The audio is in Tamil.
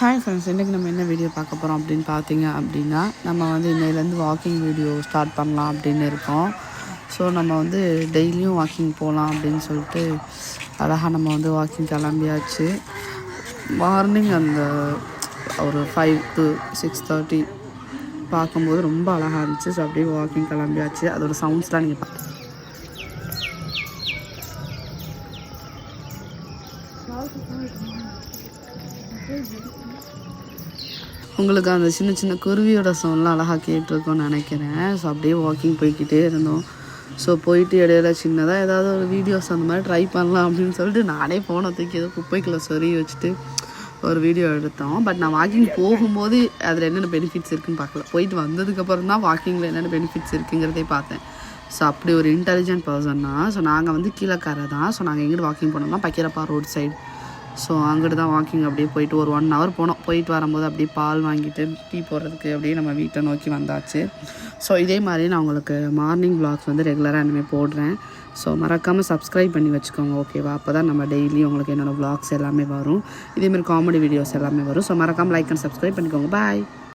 ஹாய் ஃப்ரெண்ட்ஸ், இன்றைக்கி நம்ம என்ன வீடியோ பார்க்க போகிறோம் அப்படின்னு பார்த்தீங்க அப்படின்னா, நம்ம வந்து இன்னையிலேருந்து வாக்கிங் வீடியோ ஸ்டார்ட் பண்ணலாம் அப்படின்னு இருக்கோம். ஸோ நம்ம வந்து டெய்லியும் வாக்கிங் போகலாம் அப்படின்னு சொல்லிட்டு அழகாக நம்ம வந்து வாக்கிங் கிளம்பியாச்சு. மார்னிங் அந்த ஒரு 5 to 6:30 பார்க்கும்போது ரொம்ப அழகாக இருந்துச்சு. ஸோ அப்படியே வாக்கிங் கிளம்பியாச்சு. அதோட சவுண்ட்ஸ்லாம் நீங்கள் உங்களுக்கு அந்த சின்ன சின்ன குருவியோட சவுண்ட்லாம் அழகாக கேட்டிருக்கோன்னு நினைக்கிறேன். ஸோ அப்படியே வாக்கிங் போய்கிட்டே இருந்தோம். ஸோ போயிட்டு இடையில சின்னதாக ஏதாவது ஒரு வீடியோஸ் அந்த மாதிரி ட்ரை பண்ணலாம் அப்படின்னு சொல்லிட்டு நானே ஃபோனை தூக்கி ஏதோ குப்பைக்குள்ளே சொருகி வச்சுட்டு ஒரு வீடியோ எடுத்தோம். பட் நான் வாக்கிங் போகும்போது அதில் என்னென்ன பெனிஃபிட்ஸ் இருக்குதுன்னு பார்க்கல. போயிட்டு வந்ததுக்கப்புறம் தான் வாக்கிங்கில் என்னென்ன பெனிஃபிட்ஸ் இருக்குங்கிறதே பார்த்தேன். ஸோ அப்படி ஒரு இன்டெலிஜென்ட் பர்சன் தான். ஸோ நாங்கள் வந்து கீழக்கரை தான். ஸோ நாங்கள் எங்கிட்டு வாக்கிங் போனோம்னா பக்கீரப்பா ரோட் சைடு. ஸோ அங்கிட்டு தான் வாக்கிங் அப்படியே போயிட்டு ஒரு 1 hour போனோம். போயிட்டு வரும்போது அப்படியே பால் வாங்கிட்டு டீ போடுறதுக்கு அப்படியே நம்ம வீட்டை நோக்கி வந்தாச்சு. ஸோ இதே மாதிரி நான் உங்களுக்கு மார்னிங் வ்ளாக்ஸ் வந்து ரெகுலராக இனிமேல் போடுறேன். ஸோ மறக்காமல் சப்ஸ்கிரைப் பண்ணி வச்சுக்கோங்க, ஓகேவா? அப்போ தான் நம்ம டெய்லி உங்களுக்கு என்னோடய வ்ளாக்ஸ் எல்லாமே வரும். இதேமாதிரி காமெடி வீடியோஸ் எல்லாமே வரும். ஸோ மறக்காமல் லைக் அண்ட் சப்ஸ்கிரைப் பண்ணிக்கோங்க. பாய்.